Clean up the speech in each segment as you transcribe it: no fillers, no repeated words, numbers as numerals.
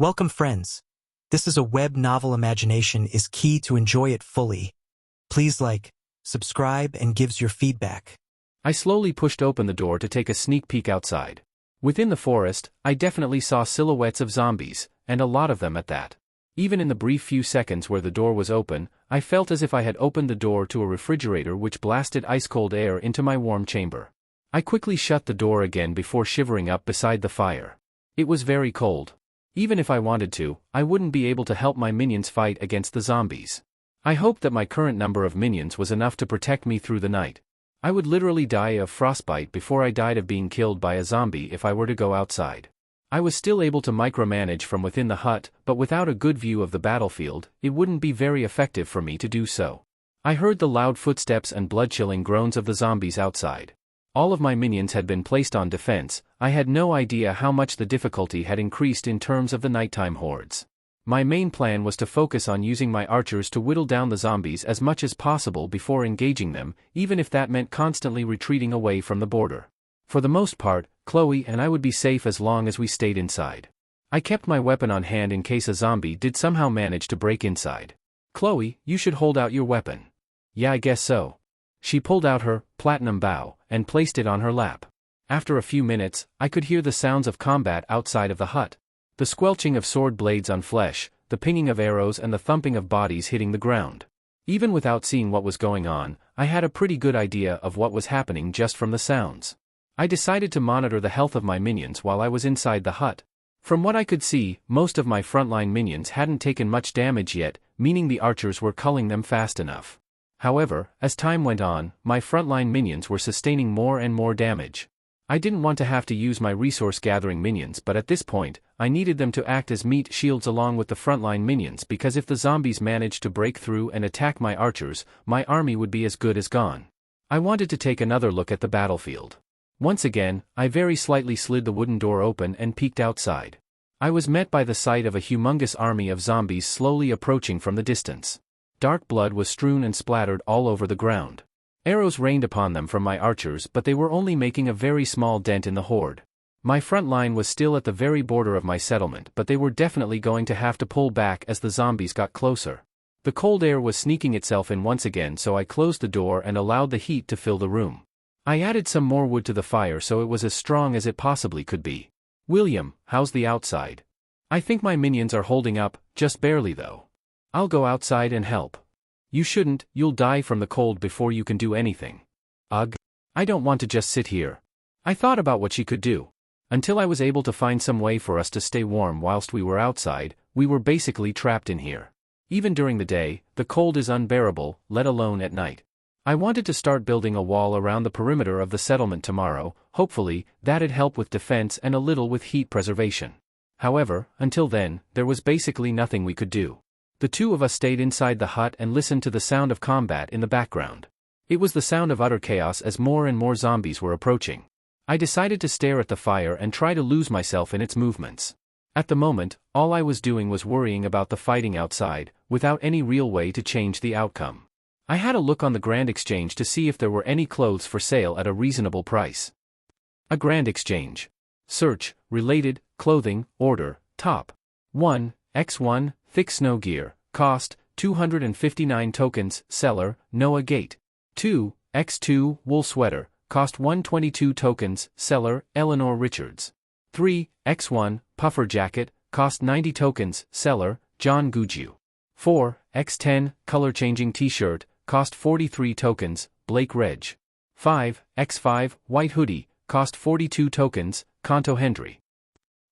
Welcome friends. This is a web novel. Imagination is key to enjoy it fully. Please like, subscribe and gives your feedback. I slowly pushed open the door to take a sneak peek outside. Within the forest, I definitely saw silhouettes of zombies, and a lot of them at that. Even in the brief few seconds where the door was open, I felt as if I had opened the door to a refrigerator which blasted ice-cold air into my warm chamber. I quickly shut the door again before shivering up beside the fire. It was very cold. Even if I wanted to, I wouldn't be able to help my minions fight against the zombies. I hoped that my current number of minions was enough to protect me through the night. I would literally die of frostbite before I died of being killed by a zombie if I were to go outside. I was still able to micromanage from within the hut, but without a good view of the battlefield, it wouldn't be very effective for me to do so. I heard the loud footsteps and blood-chilling groans of the zombies outside. All of my minions had been placed on defense. I had no idea how much the difficulty had increased in terms of the nighttime hordes. My main plan was to focus on using my archers to whittle down the zombies as much as possible before engaging them, even if that meant constantly retreating away from the border. For the most part, Chloe and I would be safe as long as we stayed inside. I kept my weapon on hand in case a zombie did somehow manage to break inside. Chloe, you should hold out your weapon. Yeah, I guess so. She pulled out her platinum bow and placed it on her lap. After a few minutes, I could hear the sounds of combat outside of the hut. The squelching of sword blades on flesh, the pinging of arrows and the thumping of bodies hitting the ground. Even without seeing what was going on, I had a pretty good idea of what was happening just from the sounds. I decided to monitor the health of my minions while I was inside the hut. From what I could see, most of my frontline minions hadn't taken much damage yet, meaning the archers were culling them fast enough. However, as time went on, my frontline minions were sustaining more and more damage. I didn't want to have to use my resource-gathering minions, but at this point, I needed them to act as meat shields along with the frontline minions because if the zombies managed to break through and attack my archers, my army would be as good as gone. I wanted to take another look at the battlefield. Once again, I very slightly slid the wooden door open and peeked outside. I was met by the sight of a humongous army of zombies slowly approaching from the distance. Dark blood was strewn and splattered all over the ground. Arrows rained upon them from my archers, but they were only making a very small dent in the horde. My front line was still at the very border of my settlement, but they were definitely going to have to pull back as the zombies got closer. The cold air was sneaking itself in once again, so I closed the door and allowed the heat to fill the room. I added some more wood to the fire so it was as strong as it possibly could be. William, how's the outside? I think my minions are holding up, just barely though. I'll go outside and help. You shouldn't, you'll die from the cold before you can do anything. Ugh. I don't want to just sit here. I thought about what she could do. Until I was able to find some way for us to stay warm whilst we were outside, we were basically trapped in here. Even during the day, the cold is unbearable, let alone at night. I wanted to start building a wall around the perimeter of the settlement tomorrow. Hopefully, that'd help with defense and a little with heat preservation. However, until then, there was basically nothing we could do. The two of us stayed inside the hut and listened to the sound of combat in the background. It was the sound of utter chaos as more and more zombies were approaching. I decided to stare at the fire and try to lose myself in its movements. At the moment, all I was doing was worrying about the fighting outside, without any real way to change the outcome. I had a look on the Grand Exchange to see if there were any clothes for sale at a reasonable price. A Grand Exchange. Search, related, clothing, order, top. 1, X1, thick snow gear, cost, 259 tokens, seller, Noah Gate. 2, X2, wool sweater, cost 122 tokens, seller, Eleanor Richards. 3, X1, puffer jacket, cost 90 tokens, seller, John Guju. 4, X10, color-changing t-shirt, cost 43 tokens, Blake Reg. 5, X5, white hoodie, cost 42 tokens, Kanto Hendry.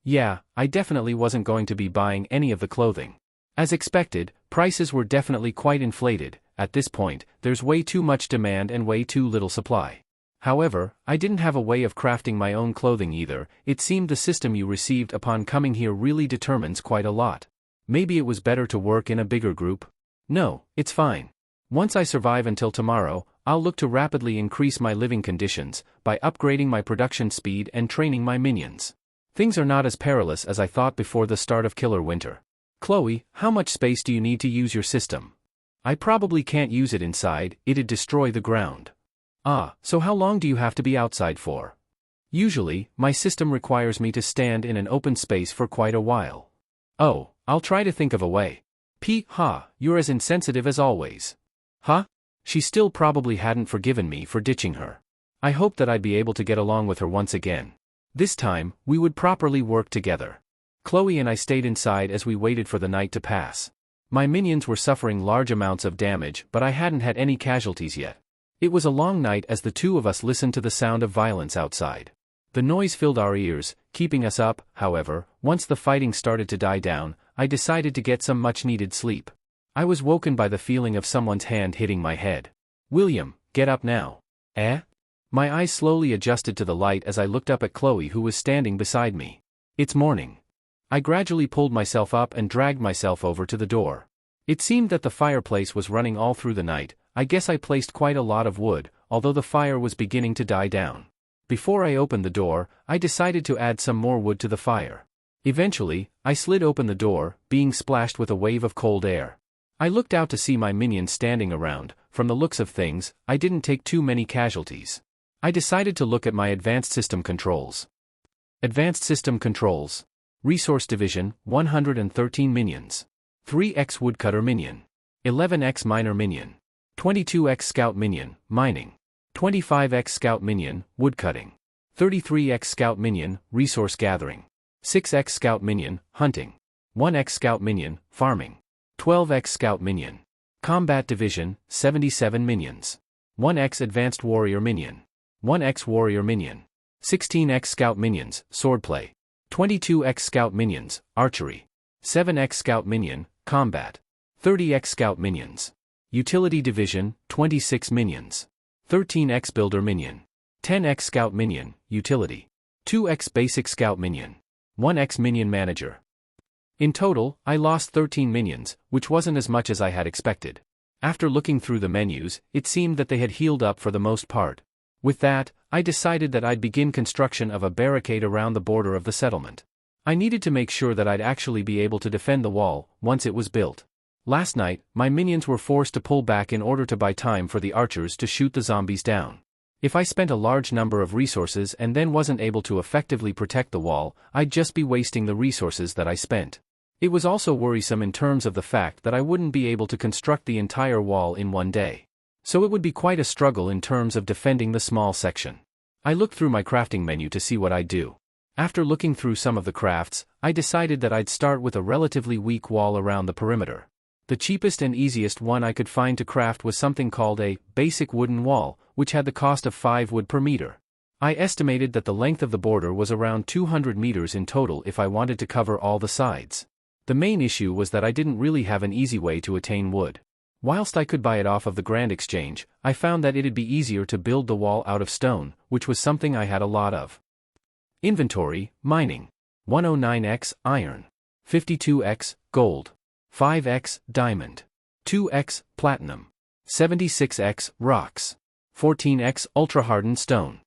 Yeah, I definitely wasn't going to be buying any of the clothing. As expected, prices were definitely quite inflated. At this point, there's way too much demand and way too little supply. However, I didn't have a way of crafting my own clothing either. It seemed the system you received upon coming here really determines quite a lot. Maybe it was better to work in a bigger group? No, it's fine. Once I survive until tomorrow, I'll look to rapidly increase my living conditions by upgrading my production speed and training my minions. Things are not as perilous as I thought before the start of Killer Winter. Chloe, how much space do you need to use your system? I probably can't use it inside, it'd destroy the ground. Ah, so how long do you have to be outside for? Usually, my system requires me to stand in an open space for quite a while. Oh, I'll try to think of a way. You're as insensitive as always. Huh? She still probably hadn't forgiven me for ditching her. I hoped that I'd be able to get along with her once again. This time, we would properly work together. Chloe and I stayed inside as we waited for the night to pass. My minions were suffering large amounts of damage, but I hadn't had any casualties yet. It was a long night as the two of us listened to the sound of violence outside. The noise filled our ears, keeping us up. However, once the fighting started to die down, I decided to get some much-needed sleep. I was woken by the feeling of someone's hand hitting my head. William, get up now. Eh? My eyes slowly adjusted to the light as I looked up at Chloe, who was standing beside me. It's morning. I gradually pulled myself up and dragged myself over to the door. It seemed that the fireplace was running all through the night. I guess I placed quite a lot of wood, although the fire was beginning to die down. Before I opened the door, I decided to add some more wood to the fire. Eventually, I slid open the door, being splashed with a wave of cold air. I looked out to see my minions standing around. From the looks of things, I didn't take too many casualties. I decided to look at my advanced system controls. Advanced system controls. Resource division, 113 minions. 3x Woodcutter Minion. 11x Miner Minion. 22x Scout Minion, Mining. 25x Scout Minion, Woodcutting. 33x Scout Minion, Resource Gathering. 6x Scout Minion, Hunting. 1x Scout Minion, Farming. 12x Scout Minion. Combat Division, 77 minions. 1x Advanced Warrior Minion. 1x Warrior Minion. 16x Scout Minions, Swordplay. 22x Scout Minions, Archery. 7x Scout Minion, Combat. 30x Scout Minions. Utility Division, 26 minions. 13x Builder Minion. 10x Scout Minion, Utility. 2x Basic Scout Minion. 1x Minion Manager. In total, I lost 13 minions, which wasn't as much as I had expected. After looking through the menus, it seemed that they had healed up for the most part. With that, I decided that I'd begin construction of a barricade around the border of the settlement. I needed to make sure that I'd actually be able to defend the wall once it was built. Last night, my minions were forced to pull back in order to buy time for the archers to shoot the zombies down. If I spent a large number of resources and then wasn't able to effectively protect the wall, I'd just be wasting the resources that I spent. It was also worrisome in terms of the fact that I wouldn't be able to construct the entire wall in one day. So it would be quite a struggle in terms of defending the small section. I looked through my crafting menu to see what I'd do. After looking through some of the crafts, I decided that I'd start with a relatively weak wall around the perimeter. The cheapest and easiest one I could find to craft was something called a basic wooden wall, which had the cost of 5 wood per meter. I estimated that the length of the border was around 200 meters in total if I wanted to cover all the sides. The main issue was that I didn't really have an easy way to attain wood. Whilst I could buy it off of the Grand Exchange, I found that it'd be easier to build the wall out of stone, which was something I had a lot of. Inventory, Mining. 109x, Iron. 52x, Gold. 5x, Diamond. 2x, Platinum. 76x, Rocks. 14x, Ultra-Hardened Stone.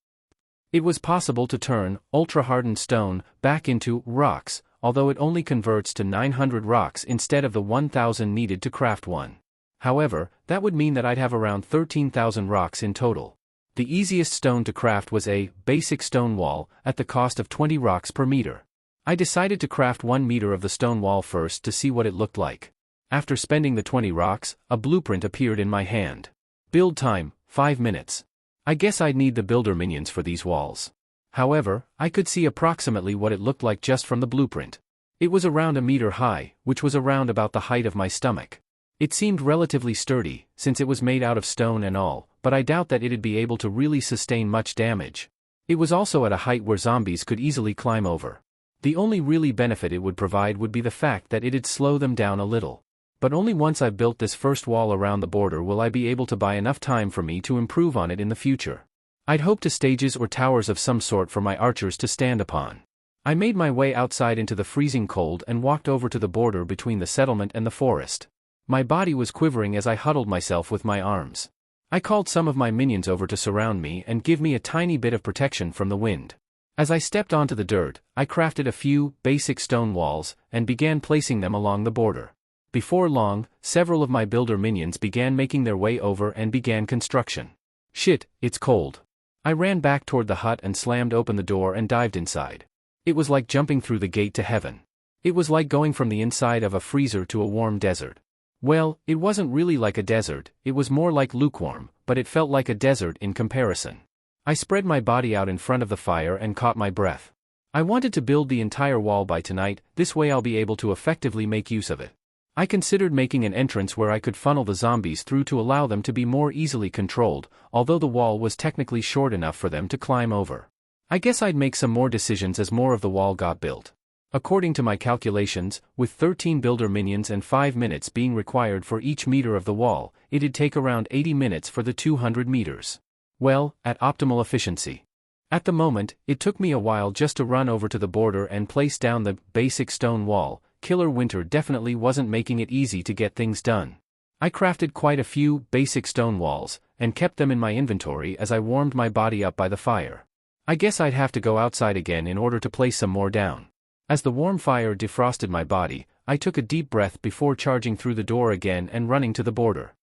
It was possible to turn ultra-hardened stone back into rocks, although it only converts to 900 rocks instead of the 1,000 needed to craft one. However, that would mean that I'd have around 13,000 rocks in total. The easiest stone to craft was a basic stone wall at the cost of 20 rocks per meter. I decided to craft 1 meter of the stone wall first to see what it looked like. After spending the 20 rocks, a blueprint appeared in my hand. Build time, 5 minutes. I guess I'd need the builder minions for these walls. However, I could see approximately what it looked like just from the blueprint. It was around a meter high, which was around about the height of my stomach. It seemed relatively sturdy, since it was made out of stone and all, but I doubt that it'd be able to really sustain much damage. It was also at a height where zombies could easily climb over. The only really benefit it would provide would be the fact that it'd slow them down a little. But only once I've built this first wall around the border will I be able to buy enough time for me to improve on it in the future. I'd hoped to stages or towers of some sort for my archers to stand upon. I made my way outside into the freezing cold and walked over to the border between the settlement and the forest. My body was quivering as I huddled myself with my arms. I called some of my minions over to surround me and give me a tiny bit of protection from the wind. As I stepped onto the dirt, I crafted a few basic stone walls and began placing them along the border. Before long, several of my builder minions began making their way over and began construction. Shit, it's cold. I ran back toward the hut and slammed open the door and dived inside. It was like jumping through the gate to heaven. It was like going from the inside of a freezer to a warm desert. Well, it wasn't really like a desert, it was more like lukewarm, but it felt like a desert in comparison. I spread my body out in front of the fire and caught my breath. I wanted to build the entire wall by tonight, this way I'll be able to effectively make use of it. I considered making an entrance where I could funnel the zombies through to allow them to be more easily controlled, although the wall was technically short enough for them to climb over. I guess I'd make some more decisions as more of the wall got built. According to my calculations, with 13 builder minions and 5 minutes being required for each meter of the wall, it'd take around 80 minutes for the 200 meters. Well, at optimal efficiency. At the moment, it took me a while just to run over to the border and place down the basic stone wall. Killer Winter definitely wasn't making it easy to get things done. I crafted quite a few basic stone walls, and kept them in my inventory as I warmed my body up by the fire. I guess I'd have to go outside again in order to place some more down. As the warm fire defrosted my body, I took a deep breath before charging through the door again and running to the border.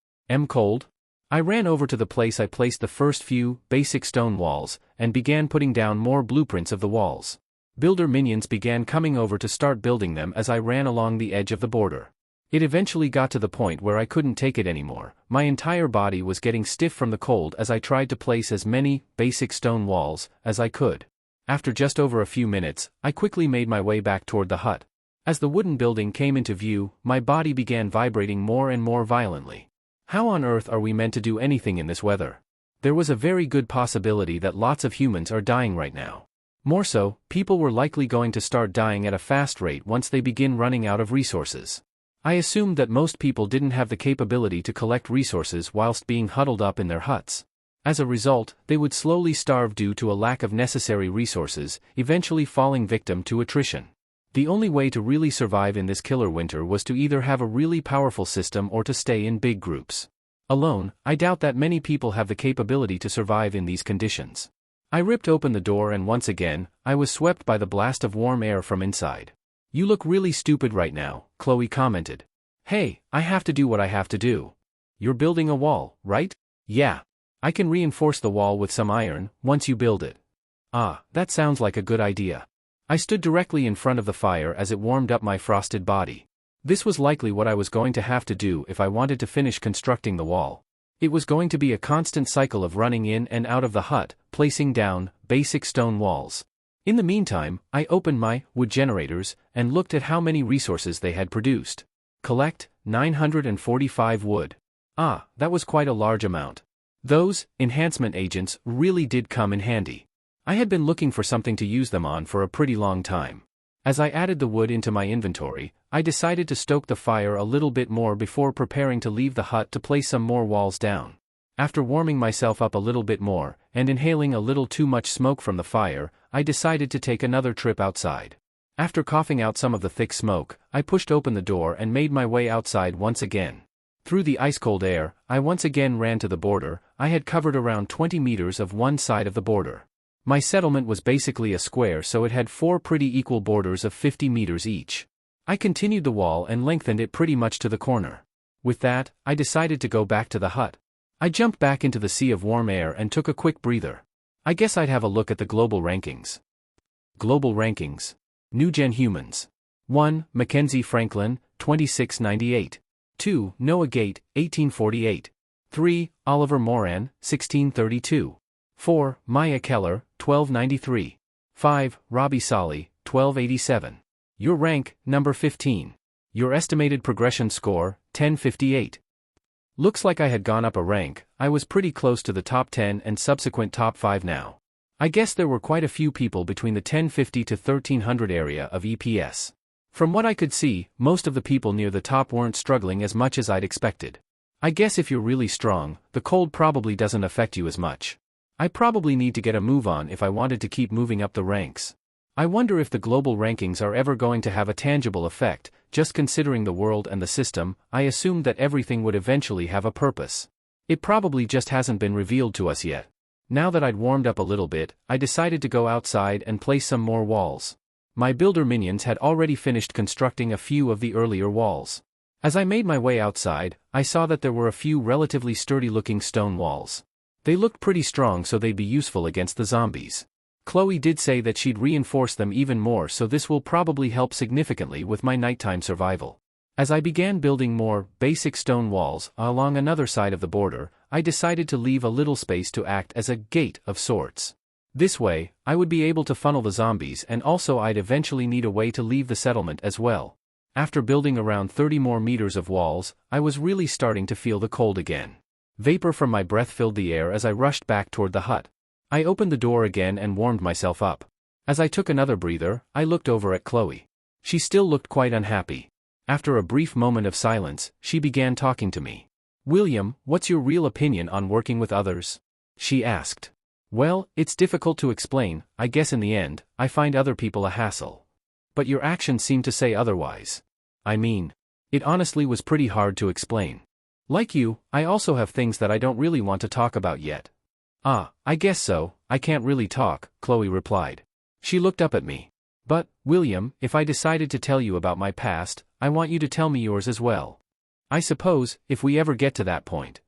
Cold? I ran over to the place I placed the first few basic stone walls, and began putting down more blueprints of the walls. Builder minions began coming over to start building them as I ran along the edge of the border. It eventually got to the point where I couldn't take it anymore. My entire body was getting stiff from the cold as I tried to place as many basic stone walls as I could. After just over a few minutes, I quickly made my way back toward the hut. As the wooden building came into view, my body began vibrating more and more violently. How on earth are we meant to do anything in this weather? There was a very good possibility that lots of humans are dying right now. More so, people were likely going to start dying at a fast rate once they begin running out of resources. I assumed that most people didn't have the capability to collect resources whilst being huddled up in their huts. As a result, they would slowly starve due to a lack of necessary resources, eventually falling victim to attrition. The only way to really survive in this killer winter was to either have a really powerful system or to stay in big groups. Alone, I doubt that many people have the capability to survive in these conditions. I ripped open the door and once again, I was swept by the blast of warm air from inside. "You look really stupid right now," Chloe commented. "Hey, I have to do what I have to do." "You're building a wall, right?" "Yeah. I can reinforce the wall with some iron, once you build it." "Ah, that sounds like a good idea." I stood directly in front of the fire as it warmed up my frosted body. This was likely what I was going to have to do if I wanted to finish constructing the wall. It was going to be a constant cycle of running in and out of the hut, placing down basic stone walls. In the meantime, I opened my wood generators and looked at how many resources they had produced. Collect 945 wood. Ah, that was quite a large amount. Those enhancement agents really did come in handy. I had been looking for something to use them on for a pretty long time. As I added the wood into my inventory, I decided to stoke the fire a little bit more before preparing to leave the hut to place some more walls down. After warming myself up a little bit more, and inhaling a little too much smoke from the fire, I decided to take another trip outside. After coughing out some of the thick smoke, I pushed open the door and made my way outside once again. Through the ice-cold air, I once again ran to the border. I had covered around 20 meters of one side of the border. My settlement was basically a square, so it had 4 pretty equal borders of 50 meters each. I continued the wall and lengthened it pretty much to the corner. With that, I decided to go back to the hut. I jumped back into the sea of warm air and took a quick breather. I guess I'd have a look at the global rankings. Global rankings. New Gen Humans. 1. Mackenzie Franklin, 2698. 2. Noah Gate, 1848. 3. Oliver Moran, 1632. 4. Maya Keller, 1293. 5. Robbie Solly, 1287. Your rank, number 15. Your estimated progression score, 1058. Looks like I had gone up a rank. I was pretty close to the top 10 and subsequent top 5 now. I guess there were quite a few people between the 1050 to 1300 area of EPS. From what I could see, most of the people near the top weren't struggling as much as I'd expected. I guess if you're really strong, the cold probably doesn't affect you as much. I probably need to get a move on if I wanted to keep moving up the ranks. I wonder if the global rankings are ever going to have a tangible effect. Just considering the world and the system, I assumed that everything would eventually have a purpose. It probably just hasn't been revealed to us yet. Now that I'd warmed up a little bit, I decided to go outside and place some more walls. My builder minions had already finished constructing a few of the earlier walls. As I made my way outside, I saw that there were a few relatively sturdy-looking stone walls. They looked pretty strong, so they'd be useful against the zombies. Chloe did say that she'd reinforce them even more, so this will probably help significantly with my nighttime survival. As I began building more basic stone walls along another side of the border, I decided to leave a little space to act as a gate of sorts. This way, I would be able to funnel the zombies, and also I'd eventually need a way to leave the settlement as well. After building around 30 more meters of walls, I was really starting to feel the cold again. Vapor from my breath filled the air as I rushed back toward the hut. I opened the door again and warmed myself up. As I took another breather, I looked over at Chloe. She still looked quite unhappy. After a brief moment of silence, she began talking to me. "William, what's your real opinion on working with others?" she asked. "Well, it's difficult to explain. I guess in the end, I find other people a hassle. But your actions seem to say otherwise. I mean, it honestly was pretty hard to explain. Like you, I also have things that I don't really want to talk about yet." "Ah, I guess so, I can't really talk," Chloe replied. She looked up at me. "But, William, if I decided to tell you about my past, I want you to tell me yours as well. I suppose, if we ever get to that point."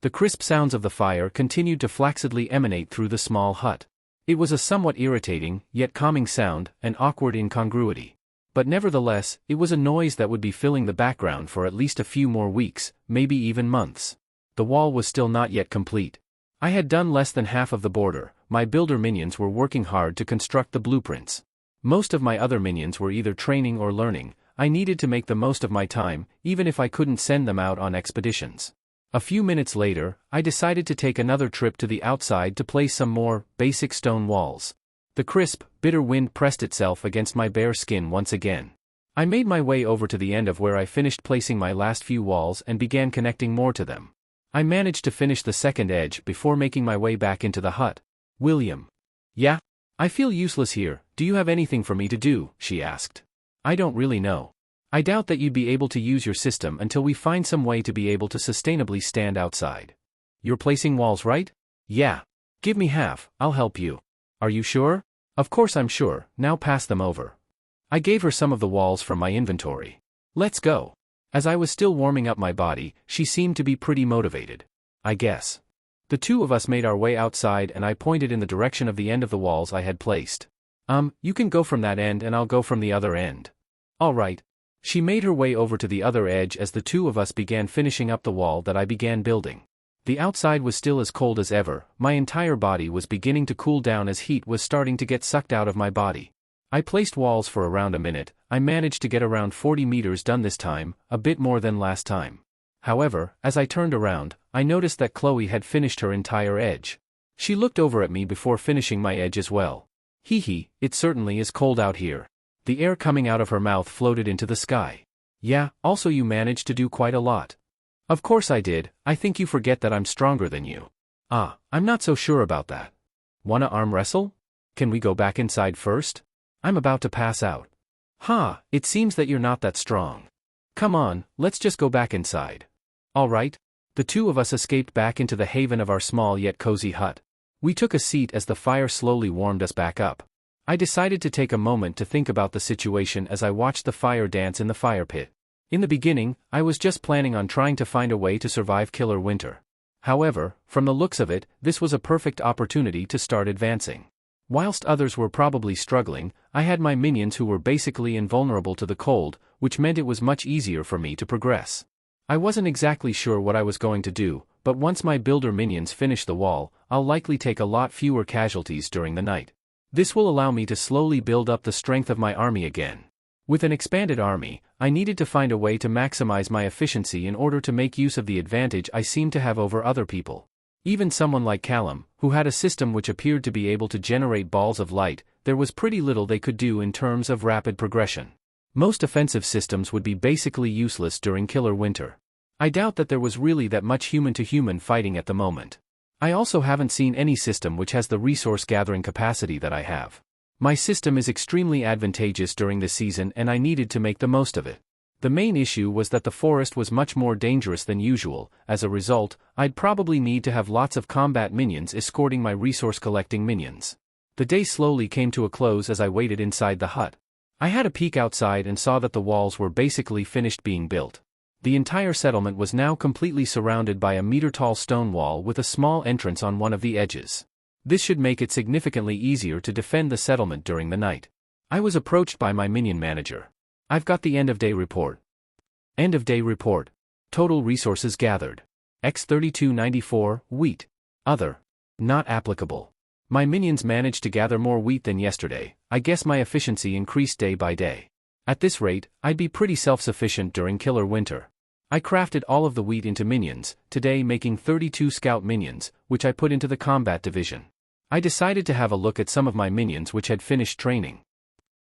The crisp sounds of the fire continued to flaccidly emanate through the small hut. It was a somewhat irritating, yet calming sound, an awkward incongruity. But nevertheless, it was a noise that would be filling the background for at least a few more weeks, maybe even months. The wall was still not yet complete. I had done less than half of the border. My builder minions were working hard to construct the blueprints. Most of my other minions were either training or learning. I needed to make the most of my time, even if I couldn't send them out on expeditions. A few minutes later, I decided to take another trip to the outside to place some more basic stone walls. The crisp, bitter wind pressed itself against my bare skin once again. I made my way over to the end of where I finished placing my last few walls and began connecting more to them. I managed to finish the second edge before making my way back into the hut. "William." "Yeah? I feel useless here. Do you have anything for me to do?" she asked. "I don't really know. I doubt that you'd be able to use your system until we find some way to be able to sustainably stand outside." "You're placing walls, right?" "Yeah. Give me half, I'll help you." "Are you sure?" "Of course I'm sure, now pass them over." I gave her some of the walls from my inventory. "Let's go." As I was still warming up my body, she seemed to be pretty motivated. "I guess." The two of us made our way outside and I pointed in the direction of the end of the walls I had placed. You can go from that end and I'll go from the other end." "All right." She made her way over to the other edge as the two of us began finishing up the wall that I began building. The outside was still as cold as ever. My entire body was beginning to cool down as heat was starting to get sucked out of my body. I placed walls for around a minute. I managed to get around 40 meters done this time, a bit more than last time. However, as I turned around, I noticed that Chloe had finished her entire edge. She looked over at me before finishing my edge as well. "Hee hee, it certainly is cold out here." The air coming out of her mouth floated into the sky. "Yeah, also you managed to do quite a lot." "Of course I did. I think you forget that I'm stronger than you." "Ah, I'm not so sure about that." "Wanna arm wrestle? Can we go back inside first? I'm about to pass out." "Ha, it seems that you're not that strong. Come on, let's just go back inside." "All right." The two of us escaped back into the haven of our small yet cozy hut. We took a seat as the fire slowly warmed us back up. I decided to take a moment to think about the situation as I watched the fire dance in the fire pit. In the beginning, I was just planning on trying to find a way to survive killer winter. However, from the looks of it, this was a perfect opportunity to start advancing. Whilst others were probably struggling, I had my minions who were basically invulnerable to the cold, which meant it was much easier for me to progress. I wasn't exactly sure what I was going to do, but once my builder minions finish the wall, I'll likely take a lot fewer casualties during the night. This will allow me to slowly build up the strength of my army again. With an expanded army, I needed to find a way to maximize my efficiency in order to make use of the advantage I seemed to have over other people. Even someone like Callum, who had a system which appeared to be able to generate balls of light, there was pretty little they could do in terms of rapid progression. Most offensive systems would be basically useless during killer winter. I doubt that there was really that much human-to-human fighting at the moment. I also haven't seen any system which has the resource gathering capacity that I have. My system is extremely advantageous during this season and I needed to make the most of it. The main issue was that the forest was much more dangerous than usual. As a result, I'd probably need to have lots of combat minions escorting my resource-collecting minions. The day slowly came to a close as I waited inside the hut. I had a peek outside and saw that the walls were basically finished being built. The entire settlement was now completely surrounded by a meter-tall stone wall with a small entrance on one of the edges. This should make it significantly easier to defend the settlement during the night. I was approached by my minion manager. I've got the end-of-day report. End-of-day report. Total resources gathered. X3294, wheat. Other. Not applicable. My minions managed to gather more wheat than yesterday. I guess my efficiency increased day by day. At this rate, I'd be pretty self-sufficient during killer winter. I crafted all of the wheat into minions, today making 32 scout minions, which I put into the combat division. I decided to have a look at some of my minions which had finished training.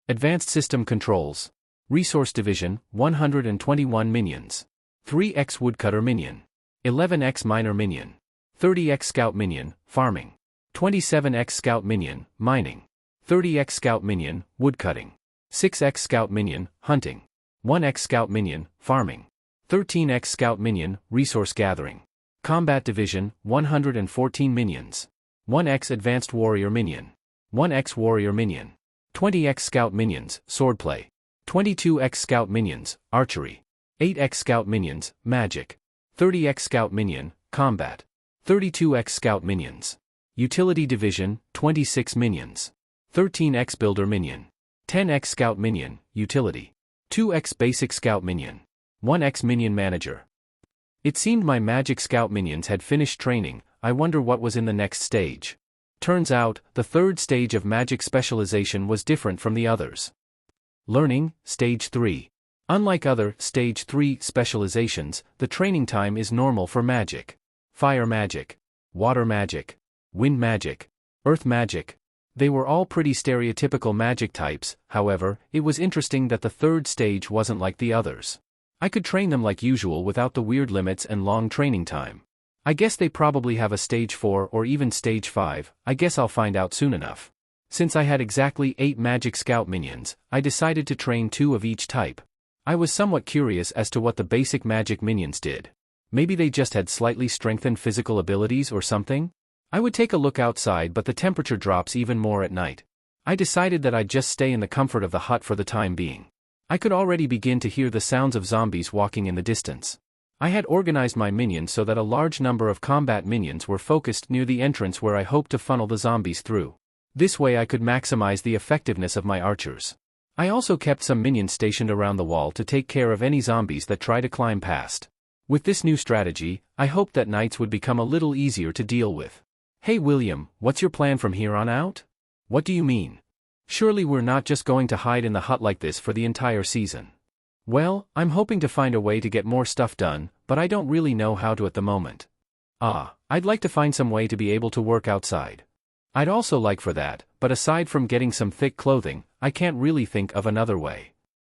Advanced System Controls. Resource Division, 121 minions. 3x Woodcutter Minion. 11x Miner Minion. 30x Scout Minion, Farming. 27x Scout Minion, Mining. 30x Scout Minion, Woodcutting. 6x Scout Minion, Hunting. 1x Scout Minion, Farming. 13x Scout Minion, Resource Gathering. Combat Division, 114 minions. 1x Advanced Warrior Minion. 1x Warrior Minion. 20x Scout Minions, Swordplay. 22x Scout Minions, Archery. 8x Scout Minions, Magic. 30x Scout Minion, Combat. 32x Scout Minions. Utility Division, 26 minions. 13x Builder Minion. 10x Scout Minion, Utility. 2x Basic Scout Minion. 1x Minion Manager. It seemed my Magic Scout Minions had finished training. I wonder what was in the next stage. Turns out, the third stage of Magic specialization was different from the others. Learning, Stage 3. Unlike other Stage 3 specializations, the training time is normal for Magic. Fire Magic. Water Magic. Wind Magic. Earth Magic. They were all pretty stereotypical magic types. However, it was interesting that the third stage wasn't like the others. I could train them like usual without the weird limits and long training time. I guess they probably have a Stage 4 or even Stage 5, I guess I'll find out soon enough. Since I had exactly 8 Magic Scout Minions, I decided to train 2 of each type. I was somewhat curious as to what the basic Magic Minions did. Maybe they just had slightly strengthened physical abilities or something? I would take a look outside, but the temperature drops even more at night. I decided that I'd just stay in the comfort of the hut for the time being. I could already begin to hear the sounds of zombies walking in the distance. I had organized my minions so that a large number of combat minions were focused near the entrance where I hoped to funnel the zombies through. This way I could maximize the effectiveness of my archers. I also kept some minions stationed around the wall to take care of any zombies that try to climb past. With this new strategy, I hoped that nights would become a little easier to deal with. Hey William, what's your plan from here on out? What do you mean? Surely we're not just going to hide in the hut like this for the entire season. Well, I'm hoping to find a way to get more stuff done, but I don't really know how to at the moment. I'd like to find some way to be able to work outside. I'd also like for that, but aside from getting some thick clothing, I can't really think of another way.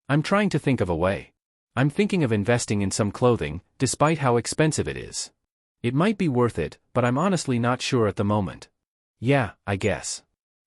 I'm trying to think of a way. I'm thinking of investing in some clothing, despite how expensive it is. It might be worth it, but I'm honestly not sure at the moment. Yeah, I guess.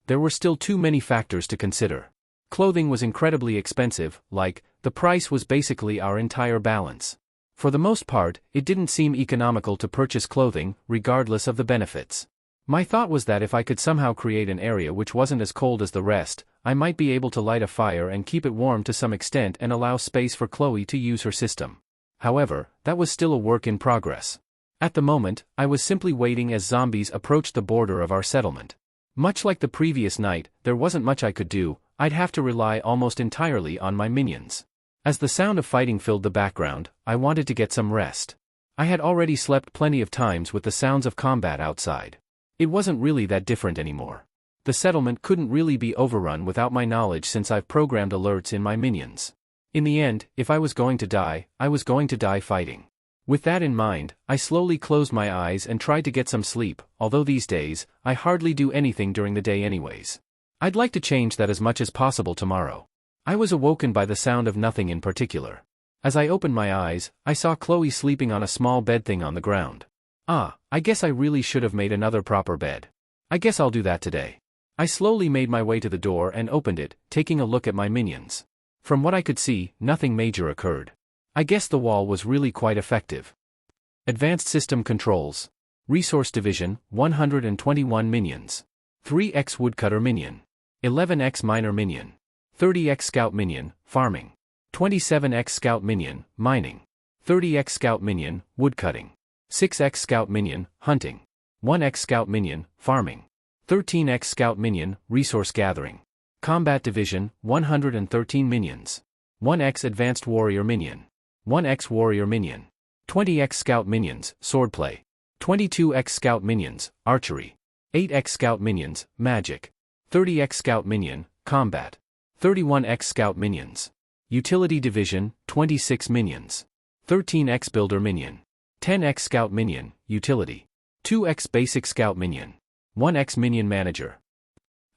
There were still too many factors to consider. Clothing was incredibly expensive, the price was basically our entire balance. For the most part, it didn't seem economical to purchase clothing, regardless of the benefits. My thought was that if I could somehow create an area which wasn't as cold as the rest, I might be able to light a fire and keep it warm to some extent and allow space for Chloe to use her system. However, that was still a work in progress. At the moment, I was simply waiting as zombies approached the border of our settlement. Much like the previous night, there wasn't much I could do. I'd have to rely almost entirely on my minions. As the sound of fighting filled the background, I wanted to get some rest. I had already slept plenty of times with the sounds of combat outside. It wasn't really that different anymore. The settlement couldn't really be overrun without my knowledge since I've programmed alerts in my minions. In the end, if I was going to die, I was going to die fighting. With that in mind, I slowly closed my eyes and tried to get some sleep, although these days, I hardly do anything during the day anyways. I'd like to change that as much as possible tomorrow. I was awoken by the sound of nothing in particular. As I opened my eyes, I saw Chloe sleeping on a small bed thing on the ground. I guess I really should have made another proper bed. I guess I'll do that today. I slowly made my way to the door and opened it, taking a look at my minions. From what I could see, nothing major occurred. I guess the wall was really quite effective. Advanced System Controls. Resource Division, 121 minions. 3x Woodcutter Minion. 11x Miner Minion. 30x Scout Minion, Farming. 27x Scout Minion, Mining. 30x Scout Minion, Woodcutting. 6x Scout Minion, Hunting. 1x Scout Minion, Farming. 13x Scout Minion, Resource Gathering. Combat Division, 113 minions. 1x Advanced Warrior Minion. 1x Warrior Minion. 20x Scout Minions, Swordplay. 22x Scout Minions, Archery. 8x Scout Minions, Magic. 30x Scout Minion, Combat. 31x Scout Minions. Utility Division, 26 minions. 13x Builder Minion. 10x Scout Minion, Utility. 2x Basic Scout Minion. 1x Minion Manager.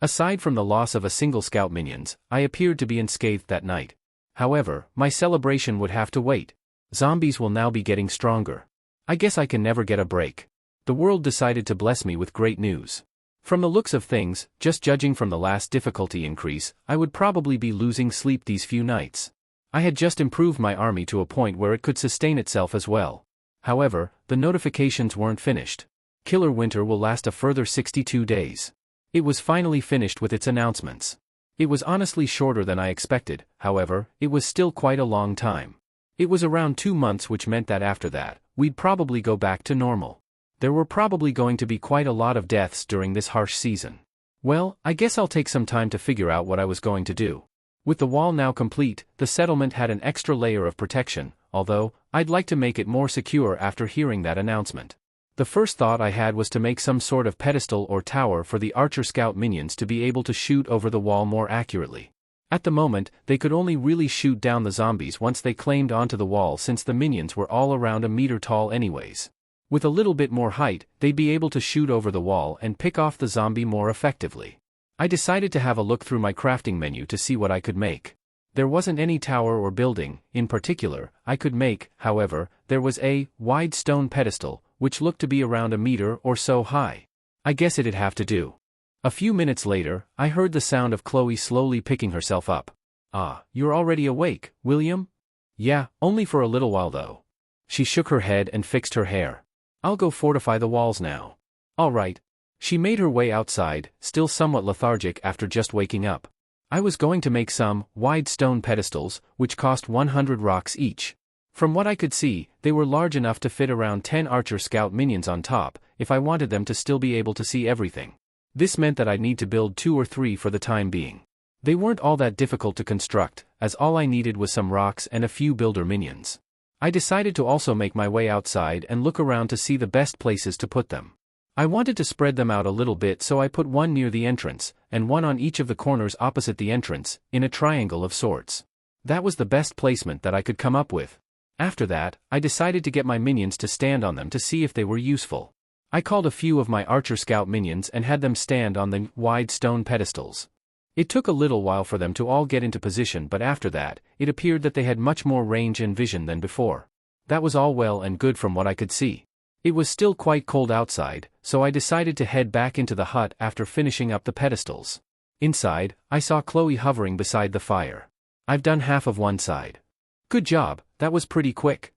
Aside from the loss of a single Scout Minions, I appeared to be unscathed that night. However, my celebration would have to wait. Zombies will now be getting stronger. I guess I can never get a break. The world decided to bless me with great news. From the looks of things, just judging from the last difficulty increase, I would probably be losing sleep these few nights. I had just improved my army to a point where it could sustain itself as well. However, the notifications weren't finished. Killer Winter will last a further 62 days. It was finally finished with its announcements. It was honestly shorter than I expected, however, it was still quite a long time. It was around 2 months, which meant that after that, we'd probably go back to normal. There were probably going to be quite a lot of deaths during this harsh season. Well, I guess I'll take some time to figure out what I was going to do. With the wall now complete, the settlement had an extra layer of protection, although, I'd like to make it more secure after hearing that announcement. The first thought I had was to make some sort of pedestal or tower for the Archer Scout Minions to be able to shoot over the wall more accurately. At the moment, they could only really shoot down the zombies once they claimed onto the wall, since the minions were all around a meter tall anyways. With a little bit more height, they'd be able to shoot over the wall and pick off the zombie more effectively. I decided to have a look through my crafting menu to see what I could make. There wasn't any tower or building, in particular, I could make. However, there was a wide stone pedestal, which looked to be around a meter or so high. I guess it'd have to do. A few minutes later, I heard the sound of Chloe slowly picking herself up. "Ah, you're already awake, William?" "Yeah, only for a little while though." She shook her head and fixed her hair. "I'll go fortify the walls now." "All right." She made her way outside, still somewhat lethargic after just waking up. I was going to make some wide stone pedestals, which cost 100 rocks each. From what I could see, they were large enough to fit around 10 Archer Scout Minions on top, if I wanted them to still be able to see everything. This meant that I'd need to build 2 or 3 for the time being. They weren't all that difficult to construct, as all I needed was some rocks and a few builder minions. I decided to also make my way outside and look around to see the best places to put them. I wanted to spread them out a little bit, so I put one near the entrance, and one on each of the corners opposite the entrance, in a triangle of sorts. That was the best placement that I could come up with. After that, I decided to get my minions to stand on them to see if they were useful. I called a few of my Archer Scout Minions and had them stand on the wide stone pedestals. It took a little while for them to all get into position, but after that, it appeared that they had much more range and vision than before. That was all well and good from what I could see. It was still quite cold outside, so I decided to head back into the hut after finishing up the pedestals. Inside, I saw Chloe hovering beside the fire. "I've done half of one side." "Good job, that was pretty quick."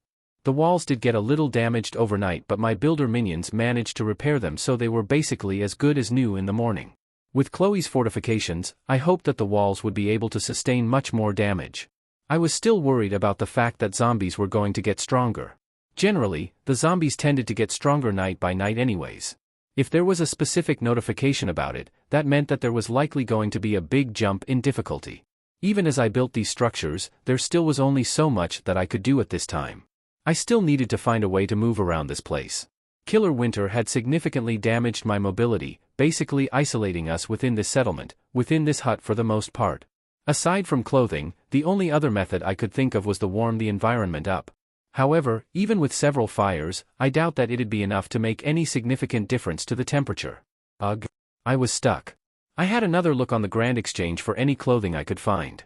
The walls did get a little damaged overnight, but my builder minions managed to repair them, so they were basically as good as new in the morning. With Chloe's fortifications, I hoped that the walls would be able to sustain much more damage. I was still worried about the fact that zombies were going to get stronger. Generally, the zombies tended to get stronger night by night anyways. If there was a specific notification about it, that meant that there was likely going to be a big jump in difficulty. Even as I built these structures, there still was only so much that I could do at this time. I still needed to find a way to move around this place. Killer Winter had significantly damaged my mobility, basically isolating us within this settlement, within this hut for the most part. Aside from clothing, the only other method I could think of was to warm the environment up. However, even with several fires, I doubt that it'd be enough to make any significant difference to the temperature. Ugh. I was stuck. I had another look on the Grand Exchange for any clothing I could find.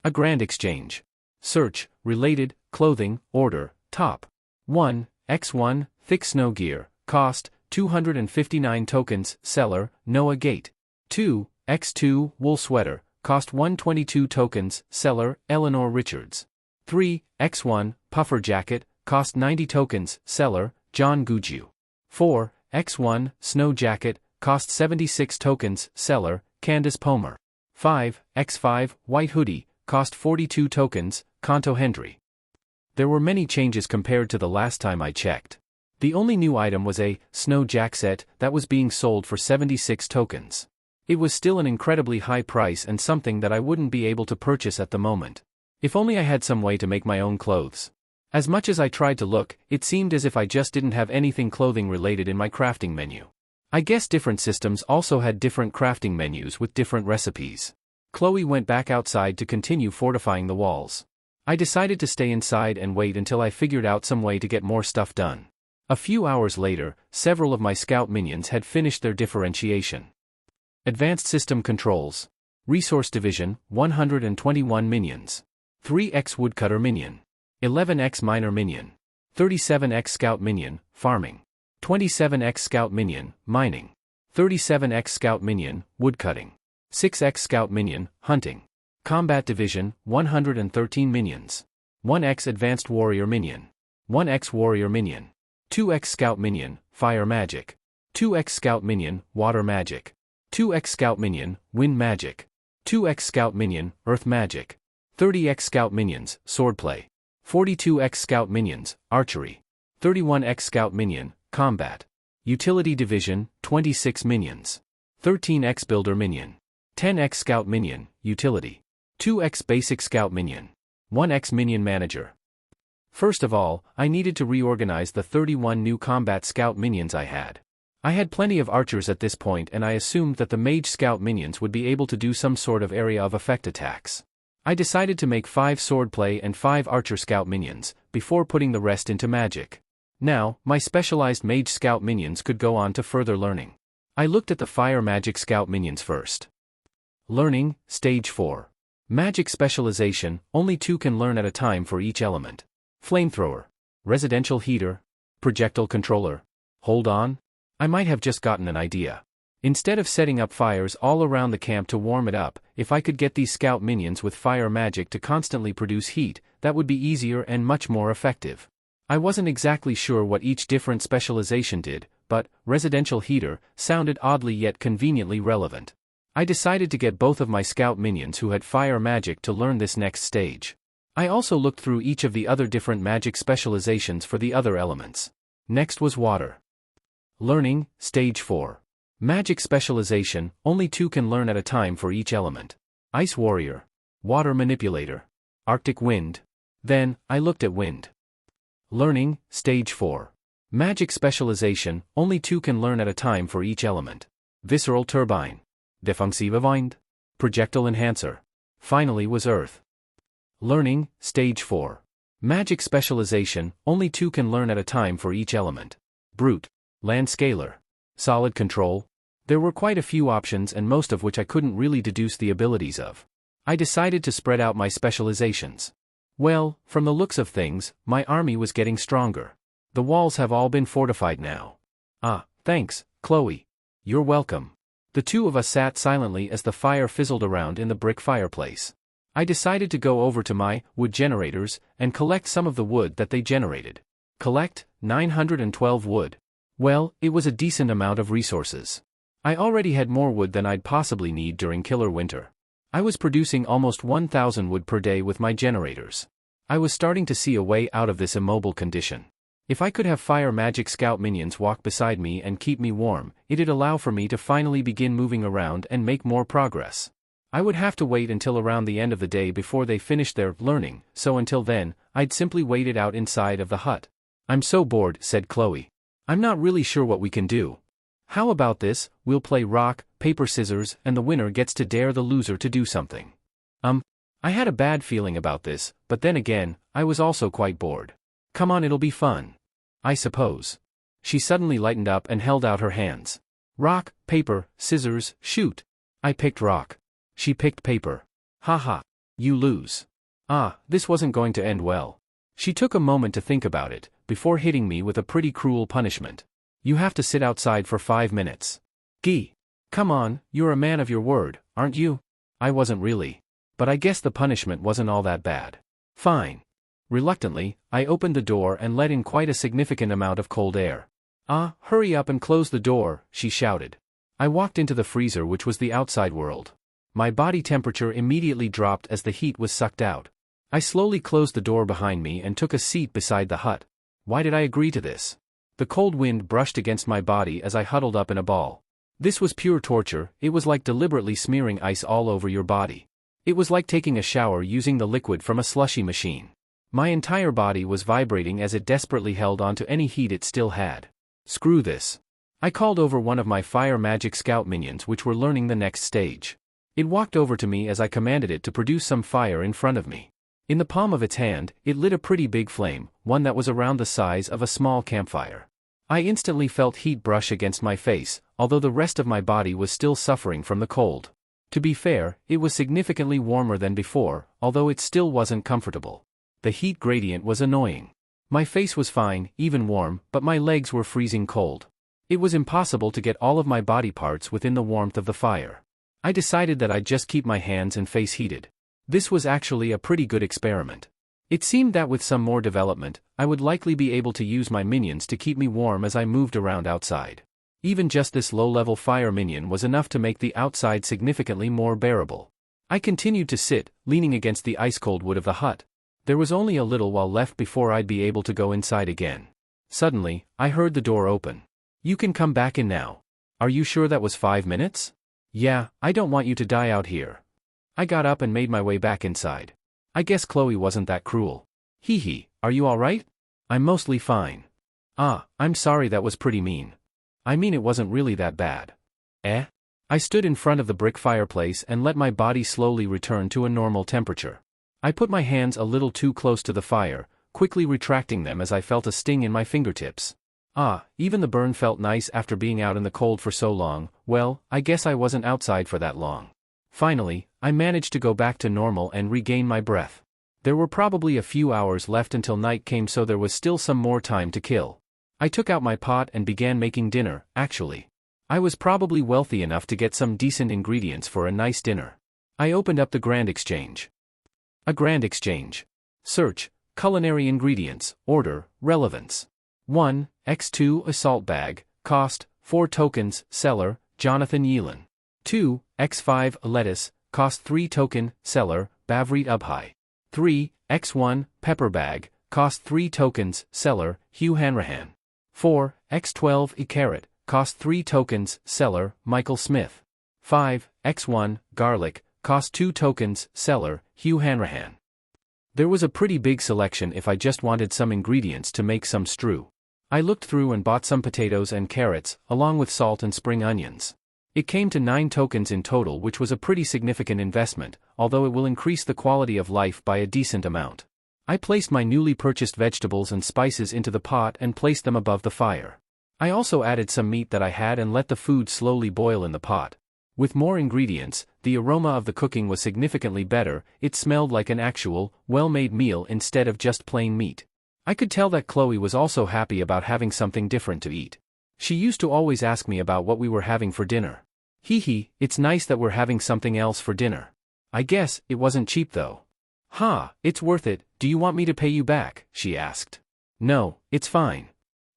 A Grand Exchange. Search, related, clothing, order, top. 1, X1, thick snow gear, cost, 259 tokens, seller, Noah Gate. 2, X2, wool sweater, cost 122 tokens, seller, Eleanor Richards. 3, X1, puffer jacket, cost 90 tokens, seller, John Guju. 4, X1, snow jacket, cost 76 tokens, seller, Candace Pomer. 5, X5, white hoodie, cost 42 tokens, Kanto Hendry. There were many changes compared to the last time I checked. The only new item was a snow jacket that was being sold for 76 tokens. It was still an incredibly high price and something that I wouldn't be able to purchase at the moment. If only I had some way to make my own clothes. As much as I tried to look, it seemed as if I just didn't have anything clothing related in my crafting menu. I guess different systems also had different crafting menus with different recipes. Chloe went back outside to continue fortifying the walls. I decided to stay inside and wait until I figured out some way to get more stuff done. A few hours later, several of my scout minions had finished their differentiation. Advanced System Controls. Resource Division, 121 minions. 3x Woodcutter Minion. 11x Miner Minion. 37x Scout Minion, Farming. 27x Scout Minion, Mining. 37x Scout Minion, Woodcutting. 6x Scout Minion, Hunting. Combat Division, 113 minions. 1x Advanced Warrior Minion. 1x Warrior Minion. 2x Scout Minion, Fire Magic. 2x Scout Minion, Water Magic. 2x Scout Minion, Wind Magic. 2x Scout Minion, Earth Magic. 30x Scout Minions, Swordplay. 42x Scout Minions, Archery. 31x Scout Minion, Combat. Utility Division, 26 minions. 13x Builder Minion. 10x Scout Minion, Utility. 2x Basic Scout Minion. 1x Minion Manager. First of all, I needed to reorganize the 31 new combat scout minions I had. I had plenty of archers at this point and I assumed that the mage scout minions would be able to do some sort of area of effect attacks. I decided to make 5 swordplay and 5 archer scout minions, before putting the rest into magic. Now, my specialized mage scout minions could go on to further learning. I looked at the fire magic scout minions first. Learning, Stage 4. Magic specialization, only 2 can learn at a time for each element. Flamethrower. Residential heater. Projectile controller. Hold on. I might have just gotten an idea. Instead of setting up fires all around the camp to warm it up, if I could get these scout minions with fire magic to constantly produce heat, that would be easier and much more effective. I wasn't exactly sure what each different specialization did, but residential heater sounded oddly yet conveniently relevant. I decided to get both of my scout minions who had fire magic to learn this next stage. I also looked through each of the other different magic specializations for the other elements. Next was water. Learning, Stage 4. Magic specialization, only 2 can learn at a time for each element. Ice Warrior. Water Manipulator. Arctic Wind. Then, I looked at wind. Learning, Stage 4. Magic specialization, only 2 can learn at a time for each element. Visceral Turbine. Defensive Wind. Projectile Enhancer. Finally was Earth. Learning, Stage 4. Magic specialization, only 2 can learn at a time for each element. Brute. Land Scaler. Solid Control. There were quite a few options and most of which I couldn't really deduce the abilities of. I decided to spread out my specializations. Well, from the looks of things, my army was getting stronger. The walls have all been fortified now. Ah, thanks, Chloe. You're welcome. The 2 of us sat silently as the fire fizzled around in the brick fireplace. I decided to go over to my wood generators and collect some of the wood that they generated. Collect 912 wood. Well, it was a decent amount of resources. I already had more wood than I'd possibly need during killer winter. I was producing almost 1,000 wood per day with my generators. I was starting to see a way out of this immobile condition. If I could have fire magic scout minions walk beside me and keep me warm, it'd allow for me to finally begin moving around and make more progress. I would have to wait until around the end of the day before they finished their learning, so until then, I'd simply wait it out inside of the hut. I'm so bored, said Chloe. I'm not really sure what we can do. How about this, we'll play rock, paper, scissors, and the winner gets to dare the loser to do something. I had a bad feeling about this, but then again, I was also quite bored. Come on, it'll be fun. I suppose. She suddenly lightened up and held out her hands. Rock, paper, scissors, shoot. I picked rock. She picked paper. Haha. You lose. Ah, this wasn't going to end well. She took a moment to think about it, before hitting me with a pretty cruel punishment. You have to sit outside for 5 minutes. Gee. Come on, you're a man of your word, aren't you? I wasn't really. But I guess the punishment wasn't all that bad. Fine. Reluctantly, I opened the door and let in quite a significant amount of cold air. Ah, hurry up and close the door, she shouted. I walked into the freezer, which was the outside world. My body temperature immediately dropped as the heat was sucked out. I slowly closed the door behind me and took a seat beside the hut. Why did I agree to this? The cold wind brushed against my body as I huddled up in a ball. This was pure torture. It was like deliberately smearing ice all over your body. It was like taking a shower using the liquid from a slushy machine. My entire body was vibrating as it desperately held on to any heat it still had. Screw this. I called over one of my fire magic scout minions which were learning the next stage. It walked over to me as I commanded it to produce some fire in front of me. In the palm of its hand, it lit a pretty big flame, one that was around the size of a small campfire. I instantly felt heat brush against my face, although the rest of my body was still suffering from the cold. To be fair, it was significantly warmer than before, although it still wasn't comfortable. The heat gradient was annoying. My face was fine, even warm, but my legs were freezing cold. It was impossible to get all of my body parts within the warmth of the fire. I decided that I'd just keep my hands and face heated. This was actually a pretty good experiment. It seemed that with some more development, I would likely be able to use my minions to keep me warm as I moved around outside. Even just this low-level fire minion was enough to make the outside significantly more bearable. I continued to sit, leaning against the ice-cold wood of the hut. There was only a little while left before I'd be able to go inside again. Suddenly, I heard the door open. "You can come back in now. Are you sure that was 5 minutes?" "Yeah, I don't want you to die out here." I got up and made my way back inside. I guess Chloe wasn't that cruel. "Hee hee, are you alright?" "I'm mostly fine." "Ah, I'm sorry, that was pretty mean. I mean, it wasn't really that bad." "Eh?" I stood in front of the brick fireplace and let my body slowly return to a normal temperature. I put my hands a little too close to the fire, quickly retracting them as I felt a sting in my fingertips. Even the burn felt nice after being out in the cold for so long. Well, I guess I wasn't outside for that long. Finally, I managed to go back to normal and regain my breath. There were probably a few hours left until night came, so there was still some more time to kill. I took out my pot and began making dinner. Actually, I was probably wealthy enough to get some decent ingredients for a nice dinner. I opened up the Grand Exchange. A Grand Exchange. Search, culinary ingredients, order, relevance. 1, X2 assault bag, cost, 4 tokens, seller, Jonathan Yelin. 2, X5 lettuce, cost 3 token, seller, Bavreet Ubhai. 3, X1 pepper bag, cost 3 tokens, seller, Hugh Hanrahan. 4, X12 carrot, cost 3 tokens, seller, Michael Smith. 5, X1 garlic, cost 2 tokens, seller, Hugh Hanrahan. There was a pretty big selection if I just wanted some ingredients to make some stew. I looked through and bought some potatoes and carrots, along with salt and spring onions. It came to 9 tokens in total, which was a pretty significant investment, although it will increase the quality of life by a decent amount. I placed my newly purchased vegetables and spices into the pot and placed them above the fire. I also added some meat that I had and let the food slowly boil in the pot. With more ingredients, the aroma of the cooking was significantly better. It smelled like an actual, well-made meal instead of just plain meat. I could tell that Chloe was also happy about having something different to eat. She used to always ask me about what we were having for dinner. "Hee hee, it's nice that we're having something else for dinner. I guess it wasn't cheap though." It's worth it. Do you want me to pay you back?" she asked. "No, it's fine."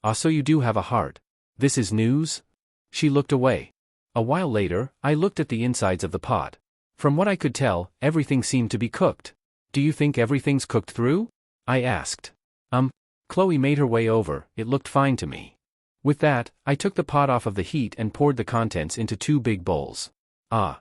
"Ah, so you do have a heart. This is news?" She looked away. A while later, I looked at the insides of the pot. From what I could tell, everything seemed to be cooked. "Do you think everything's cooked through?" I asked. Chloe made her way over. "It looked fine to me." With that, I took the pot off of the heat and poured the contents into 2 big bowls.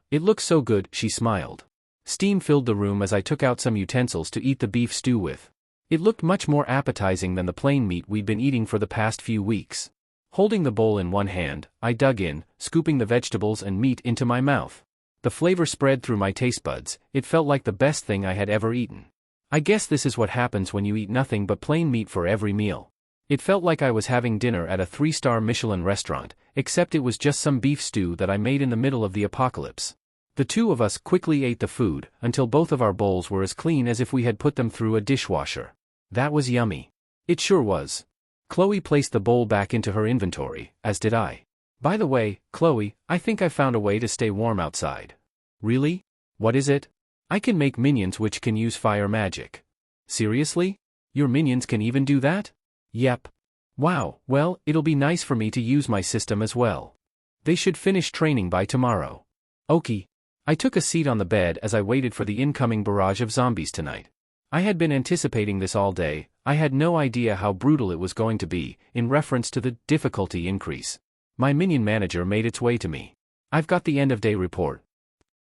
It looks so good," she smiled. Steam filled the room as I took out some utensils to eat the beef stew with. It looked much more appetizing than the plain meat we'd been eating for the past few weeks. Holding the bowl in one hand, I dug in, scooping the vegetables and meat into my mouth. The flavor spread through my taste buds. It felt like the best thing I had ever eaten. I guess this is what happens when you eat nothing but plain meat for every meal. It felt like I was having dinner at a 3-star Michelin restaurant, except it was just some beef stew that I made in the middle of the apocalypse. The two of us quickly ate the food, until both of our bowls were as clean as if we had put them through a dishwasher. That was yummy. It sure was. Chloe placed the bowl back into her inventory, as did I. "By the way, Chloe, I think I found a way to stay warm outside." "Really? What is it?" "I can make minions which can use fire magic." "Seriously? Your minions can even do that?" "Yep." "Wow, well, it'll be nice for me to use my system as well. They should finish training by tomorrow." "Okie." I took a seat on the bed as I waited for the incoming barrage of zombies tonight. I had been anticipating this all day. I had no idea how brutal it was going to be, in reference to the difficulty increase. My minion manager made its way to me. I've got the end of day report.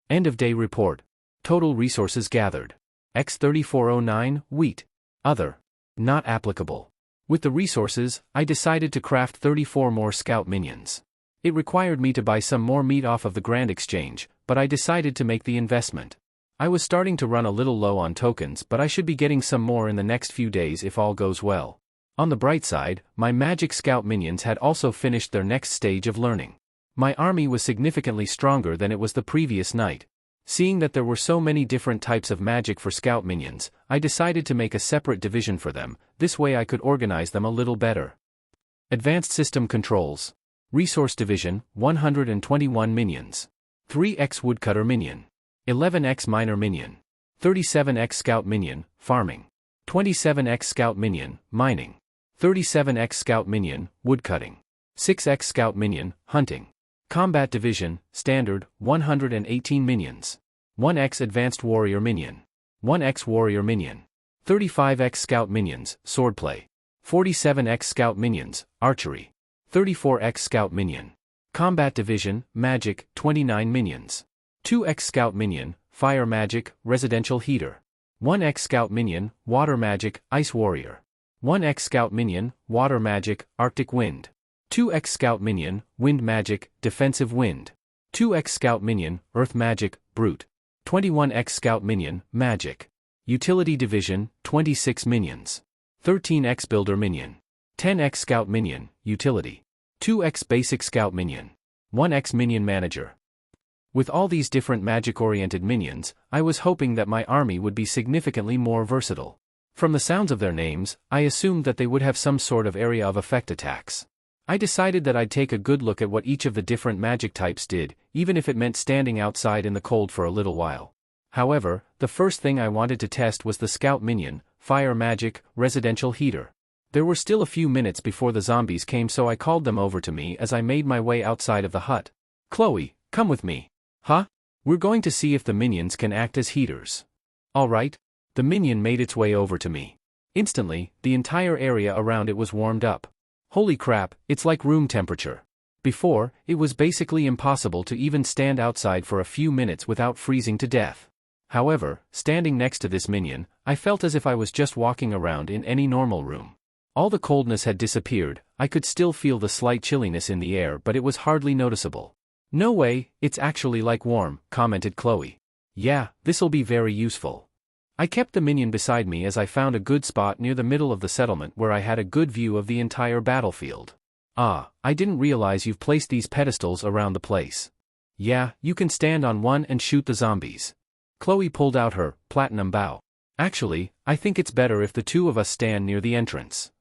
End of day report. Total resources gathered. X3409, wheat. Other. Not applicable. With the resources, I decided to craft 34 more scout minions. It required me to buy some more meat off of the Grand Exchange, but I decided to make the investment. I was starting to run a little low on tokens, but I should be getting some more in the next few days if all goes well. On the bright side, my magic scout minions had also finished their next stage of learning. My army was significantly stronger than it was the previous night. Seeing that there were so many different types of magic for scout minions, I decided to make a separate division for them, this way I could organize them a little better. Advanced System Controls. Resource Division, 121 minions. 3x Woodcutter Minion. 11x Miner Minion. 37x Scout Minion, Farming. 27x Scout Minion, Mining. 37x Scout Minion, Woodcutting. 6x Scout Minion, Hunting. Combat Division, Standard, 118 minions. 1x Advanced Warrior Minion. 1x Warrior Minion. 35x Scout Minions, Swordplay. 47x Scout Minions, Archery. 34x Scout Minion. Combat Division, Magic, 29 minions. 2x Scout Minion, Fire Magic, Residential Heater. 1x Scout Minion, Water Magic, Ice Warrior. 1x Scout Minion, Water Magic, Arctic Wind. 2x Scout Minion, Wind Magic, Defensive Wind. 2x Scout Minion, Earth Magic, Brute. 21x Scout Minion, Magic. Utility Division, 26 minions. 13x Builder Minion. 10x Scout Minion, Utility. 2x Basic Scout Minion. 1x Minion Manager. With all these different magic-oriented minions, I was hoping that my army would be significantly more versatile. From the sounds of their names, I assumed that they would have some sort of area of effect attacks. I decided that I'd take a good look at what each of the different magic types did, even if it meant standing outside in the cold for a little while. However, the first thing I wanted to test was the Scout Minion, Fire Magic, Residential Heater. There were still a few minutes before the zombies came, so I called them over to me as I made my way outside of the hut. "Chloe, come with me." "Huh? We're going to see if the minions can act as heaters." "All right." The minion made its way over to me. Instantly, the entire area around it was warmed up. Holy crap, it's like room temperature. Before, it was basically impossible to even stand outside for a few minutes without freezing to death. However, standing next to this minion, I felt as if I was just walking around in any normal room. All the coldness had disappeared. I could still feel the slight chilliness in the air, but it was hardly noticeable. "No way, it's actually like warm," commented Chloe. "Yeah, this'll be very useful." I kept the minion beside me as I found a good spot near the middle of the settlement where I had a good view of the entire battlefield. "Ah, I didn't realize you've placed these pedestals around the place." "Yeah, you can stand on one and shoot the zombies." Chloe pulled out her platinum bow. "Actually, I think it's better if the two of us stand near the entrance."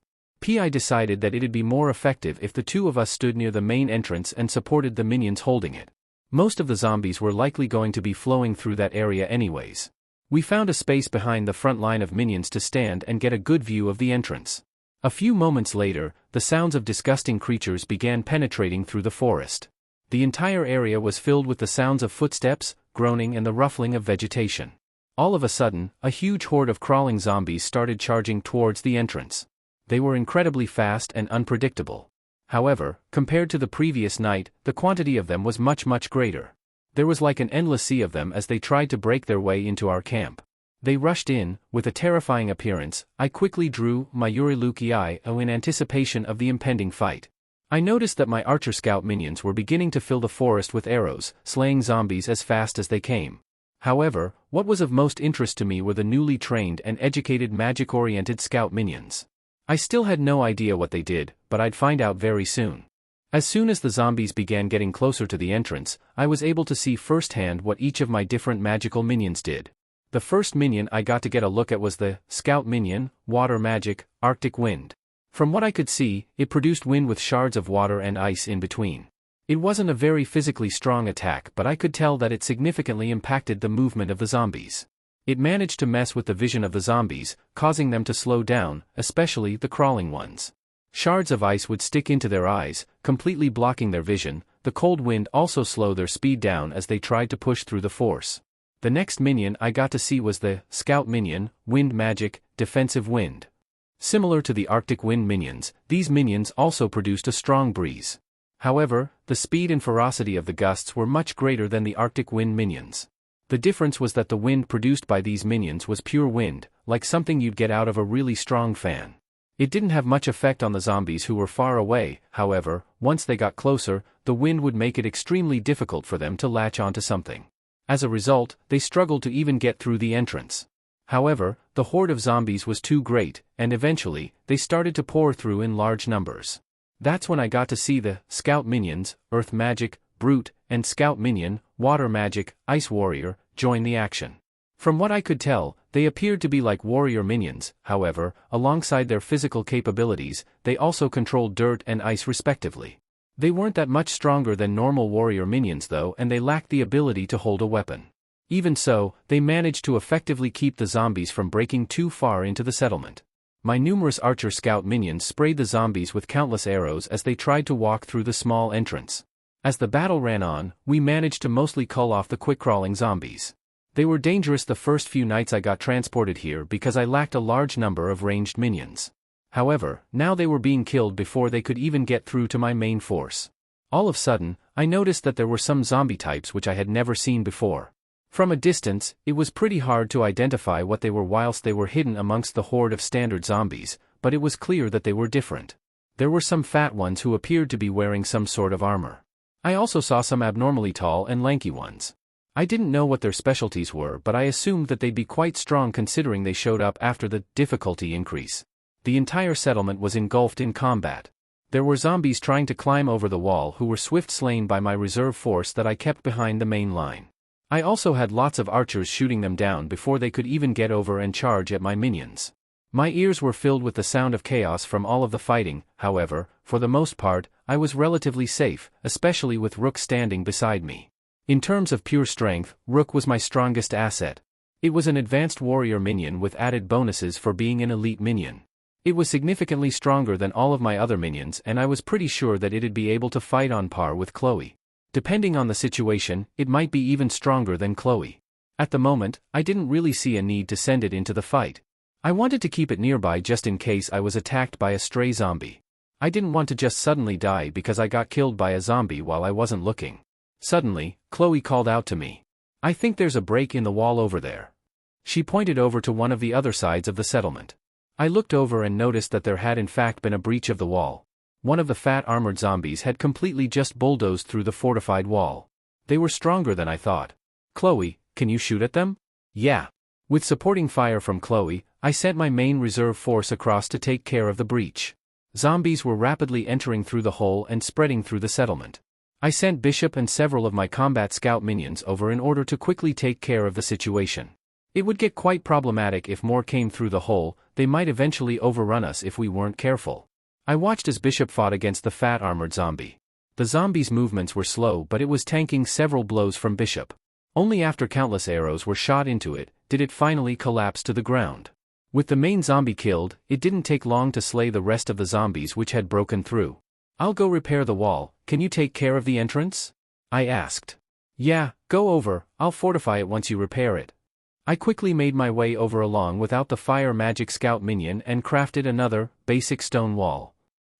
I decided that it'd be more effective if the two of us stood near the main entrance and supported the minions holding it. Most of the zombies were likely going to be flowing through that area anyways. We found a space behind the front line of minions to stand and get a good view of the entrance. A few moments later, the sounds of disgusting creatures began penetrating through the forest. The entire area was filled with the sounds of footsteps, groaning, and the ruffling of vegetation. All of a sudden, a huge horde of crawling zombies started charging towards the entrance. They were incredibly fast and unpredictable. However, compared to the previous night, the quantity of them was much greater. There was like an endless sea of them as they tried to break their way into our camp. They rushed in, with a terrifying appearance. I quickly drew my Manhwarecap in anticipation of the impending fight. I noticed that my archer scout minions were beginning to fill the forest with arrows, slaying zombies as fast as they came. However, what was of most interest to me were the newly trained and educated magic-oriented scout minions. I still had no idea what they did, but I'd find out very soon. As soon as the zombies began getting closer to the entrance, I was able to see firsthand what each of my different magical minions did. The first minion I got to get a look at was the Scout Minion, Water Magic, Arctic Wind. From what I could see, it produced wind with shards of water and ice in between. It wasn't a very physically strong attack, but I could tell that it significantly impacted the movement of the zombies. It managed to mess with the vision of the zombies, causing them to slow down, especially the crawling ones. Shards of ice would stick into their eyes, completely blocking their vision. The cold wind also slowed their speed down as they tried to push through the force. The next minion I got to see was the Scout Minion, Wind Magic, Defensive Wind. Similar to the Arctic Wind minions, these minions also produced a strong breeze. However, the speed and ferocity of the gusts were much greater than the Arctic Wind minions. The difference was that the wind produced by these minions was pure wind, like something you'd get out of a really strong fan. It didn't have much effect on the zombies who were far away. However, once they got closer, the wind would make it extremely difficult for them to latch onto something. As a result, they struggled to even get through the entrance. However, the horde of zombies was too great, and eventually, they started to pour through in large numbers. That's when I got to see the Scout Minions, Earth Magic, Brute, and Scout Minion, Water Magic, Ice Warrior, join the action. From what I could tell, they appeared to be like Warrior Minions. However, alongside their physical capabilities, they also controlled dirt and ice respectively. They weren't that much stronger than normal Warrior Minions though, and they lacked the ability to hold a weapon. Even so, they managed to effectively keep the zombies from breaking too far into the settlement. My numerous archer scout minions sprayed the zombies with countless arrows as they tried to walk through the small entrance. As the battle ran on, we managed to mostly cull off the quick-crawling zombies. They were dangerous the first few nights I got transported here because I lacked a large number of ranged minions. However, now they were being killed before they could even get through to my main force. All of a sudden, I noticed that there were some zombie types which I had never seen before. From a distance, it was pretty hard to identify what they were whilst they were hidden amongst the horde of standard zombies, but it was clear that they were different. There were some fat ones who appeared to be wearing some sort of armor. I also saw some abnormally tall and lanky ones. I didn't know what their specialties were, but I assumed that they'd be quite strong considering they showed up after the difficulty increase. The entire settlement was engulfed in combat. There were zombies trying to climb over the wall who were swift slain by my reserve force that I kept behind the main line. I also had lots of archers shooting them down before they could even get over and charge at my minions. My ears were filled with the sound of chaos from all of the fighting. However, for the most part, I was relatively safe, especially with Rook standing beside me. In terms of pure strength, Rook was my strongest asset. It was an advanced warrior minion with added bonuses for being an elite minion. It was significantly stronger than all of my other minions, and I was pretty sure that it'd be able to fight on par with Chloe. Depending on the situation, it might be even stronger than Chloe. At the moment, I didn't really see a need to send it into the fight. I wanted to keep it nearby just in case I was attacked by a stray zombie. I didn't want to just suddenly die because I got killed by a zombie while I wasn't looking. Suddenly, Chloe called out to me. "I think there's a break in the wall over there." She pointed over to one of the other sides of the settlement. I looked over and noticed that there had in fact been a breach of the wall. One of the fat armored zombies had completely just bulldozed through the fortified wall. They were stronger than I thought. "Chloe, can you shoot at them?" "Yeah." With supporting fire from Chloe, I sent my main reserve force across to take care of the breach. Zombies were rapidly entering through the hole and spreading through the settlement. I sent Bishop and several of my combat scout minions over in order to quickly take care of the situation. It would get quite problematic if more came through the hole. They might eventually overrun us if we weren't careful. I watched as Bishop fought against the fat armored zombie. The zombie's movements were slow, but it was tanking several blows from Bishop. Only after countless arrows were shot into it, did it finally collapse to the ground. With the main zombie killed, it didn't take long to slay the rest of the zombies which had broken through. "I'll go repair the wall, can you take care of the entrance?" I asked. "Yeah, go over, I'll fortify it once you repair it." I quickly made my way over along without the fire magic scout minion and crafted another, basic stone wall.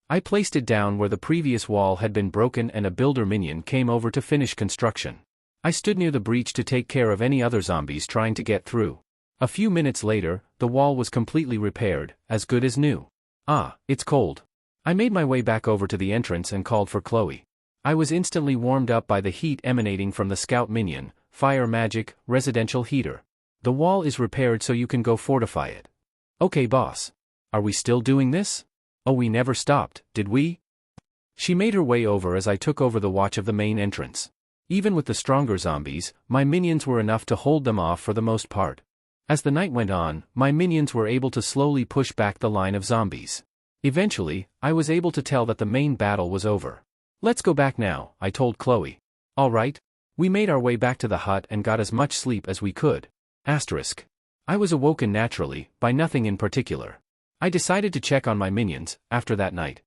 I placed it down where the previous wall had been broken and a builder minion came over to finish construction. I stood near the breach to take care of any other zombies trying to get through. A few minutes later, the wall was completely repaired, as good as new. "Ah, it's cold." I made my way back over to the entrance and called for Chloe. I was instantly warmed up by the heat emanating from the scout minion, fire magic, residential heater. "The wall is repaired so you can go fortify it." "Okay boss. Are we still doing this? Oh, we never stopped, did we?" She made her way over as I took over the watch of the main entrance. Even with the stronger zombies, my minions were enough to hold them off for the most part. As the night went on, my minions were able to slowly push back the line of zombies. Eventually, I was able to tell that the main battle was over. "Let's go back now," I told Chloe. "All right." We made our way back to the hut and got as much sleep as we could. I was awoken naturally, by nothing in particular. I decided to check on my minions, after that night.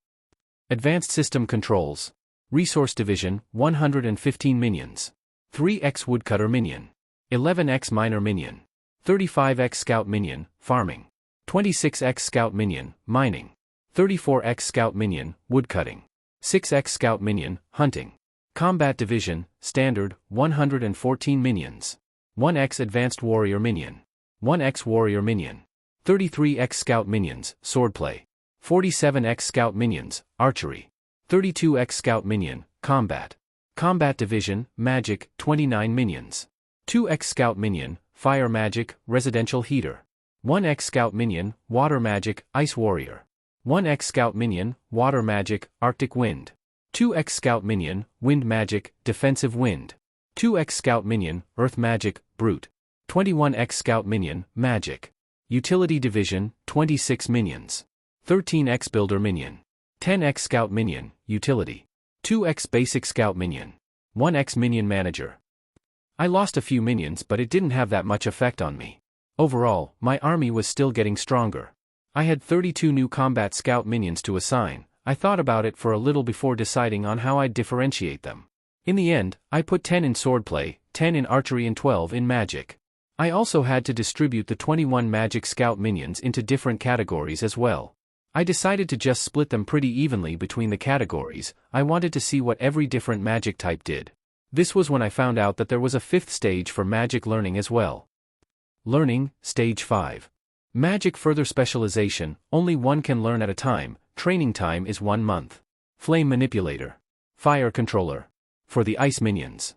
Advanced System Controls. Resource Division, 115 minions. 3x Woodcutter Minion. 11x Miner Minion. 35x Scout Minion, Farming. 26x Scout Minion, Mining. 34x Scout Minion, Woodcutting. 6x Scout Minion, Hunting. Combat Division, Standard, 114 minions. 1x Advanced Warrior Minion. 1x Warrior Minion. 33x Scout Minions, Swordplay. 47x Scout Minions, Archery. 32x Scout Minion, Combat. Combat Division, Magic, 29 minions. 2x Scout Minion, Fire Magic, Residential Heater. 1x Scout Minion, Water Magic, Ice Warrior. 1x Scout Minion, Water Magic, Arctic Wind. 2x Scout Minion, Wind Magic, Defensive Wind. 2x Scout Minion, Earth Magic, Brute. 21x Scout Minion, Magic. Utility Division, 26 minions. 13x Builder Minion. 10x Scout Minion, Utility. 2x Basic Scout Minion. 1x Minion Manager. I lost a few minions, but it didn't have that much effect on me. Overall, my army was still getting stronger. I had 32 new combat scout minions to assign. I thought about it for a little before deciding on how I'd differentiate them. In the end, I put 10 in swordplay, 10 in archery and 12 in magic. I also had to distribute the 21 magic scout minions into different categories as well. I decided to just split them pretty evenly between the categories. I wanted to see what every different magic type did. This was when I found out that there was a 5th stage for magic learning as well. Learning, Stage 5. Magic Further Specialization, only one can learn at a time, training time is 1 month. Flame Manipulator. Fire Controller. For the Ice Minions.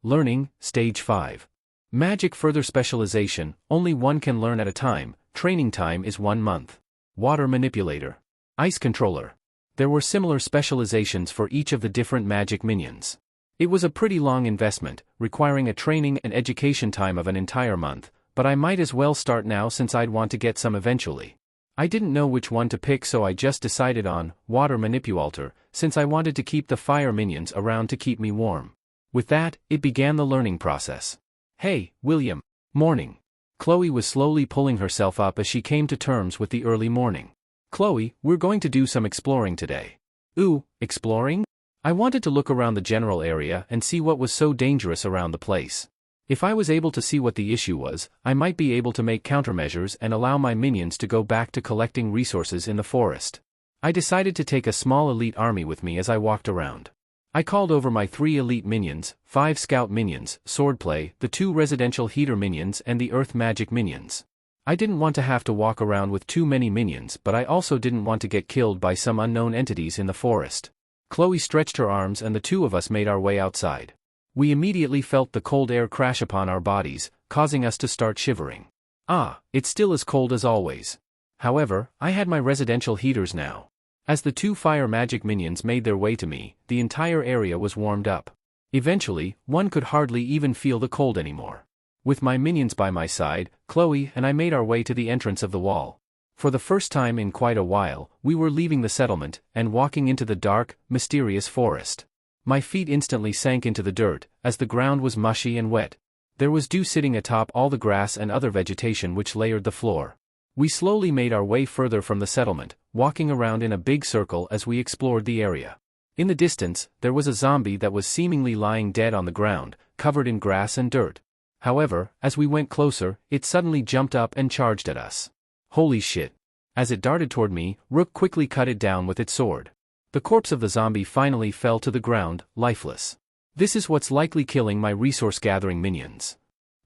Learning, Stage 5. Magic Further Specialization, only one can learn at a time, training time is 1 month. Water Manipulator. Ice Controller. There were similar specializations for each of the different magic minions. It was a pretty long investment, requiring a training and education time of an entire month, but I might as well start now since I'd want to get some eventually. I didn't know which one to pick, so I just decided on Water Manipulator, since I wanted to keep the fire minions around to keep me warm. With that, it began the learning process. Hey, William. Morning. Chloe was slowly pulling herself up as she came to terms with the early morning. Chloe, we're going to do some exploring today. Ooh, exploring? I wanted to look around the general area and see what was so dangerous around the place. If I was able to see what the issue was, I might be able to make countermeasures and allow my minions to go back to collecting resources in the forest. I decided to take a small elite army with me as I walked around. I called over my 3 elite minions, 5 scout minions, swordplay, the 2 residential heater minions and the earth magic minions. I didn't want to have to walk around with too many minions, but I also didn't want to get killed by some unknown entities in the forest. Chloe stretched her arms and the 2 of us made our way outside. We immediately felt the cold air crash upon our bodies, causing us to start shivering. It's still as cold as always. However, I had my residential heaters now. As the 2 fire magic minions made their way to me, the entire area was warmed up. Eventually, one could hardly even feel the cold anymore. With my minions by my side, Chloe and I made our way to the entrance of the wall. For the first time in quite a while, we were leaving the settlement and walking into the dark, mysterious forest. My feet instantly sank into the dirt, as the ground was mushy and wet. There was dew sitting atop all the grass and other vegetation which layered the floor. We slowly made our way further from the settlement, walking around in a big circle as we explored the area. In the distance, there was a zombie that was seemingly lying dead on the ground, covered in grass and dirt. However, as we went closer, it suddenly jumped up and charged at us. Holy shit. As it darted toward me, Rook quickly cut it down with its sword. The corpse of the zombie finally fell to the ground, lifeless. This is what's likely killing my resource-gathering minions.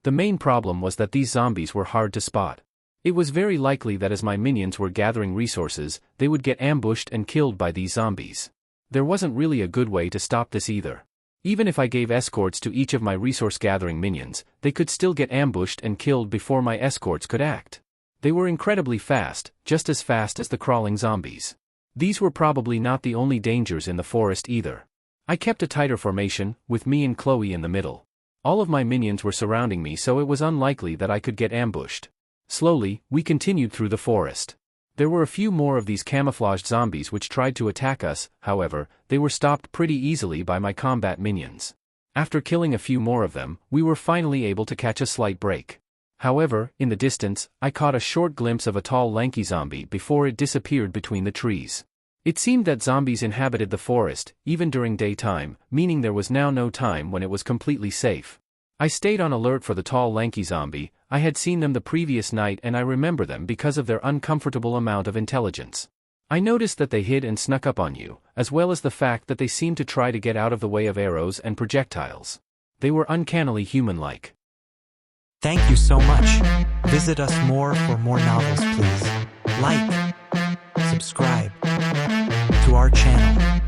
The main problem was that these zombies were hard to spot. It was very likely that as my minions were gathering resources, they would get ambushed and killed by these zombies. There wasn't really a good way to stop this either. Even if I gave escorts to each of my resource-gathering minions, they could still get ambushed and killed before my escorts could act. They were incredibly fast, just as fast as the crawling zombies. These were probably not the only dangers in the forest either. I kept a tighter formation, with me and Chloe in the middle. All of my minions were surrounding me, so it was unlikely that I could get ambushed. Slowly, we continued through the forest. There were a few more of these camouflaged zombies which tried to attack us. However, they were stopped pretty easily by my combat minions. After killing a few more of them, we were finally able to catch a slight break. However, in the distance, I caught a short glimpse of a tall lanky zombie before it disappeared between the trees. It seemed that zombies inhabited the forest, even during daytime, meaning there was now no time when it was completely safe. I stayed on alert for the tall lanky zombie. I had seen them the previous night and I remember them because of their uncomfortable amount of intelligence. I noticed that they hid and snuck up on you, as well as the fact that they seemed to try to get out of the way of arrows and projectiles. They were uncannily human-like. Thank you so much. Visit us more for more novels, please. Like, subscribe to our channel.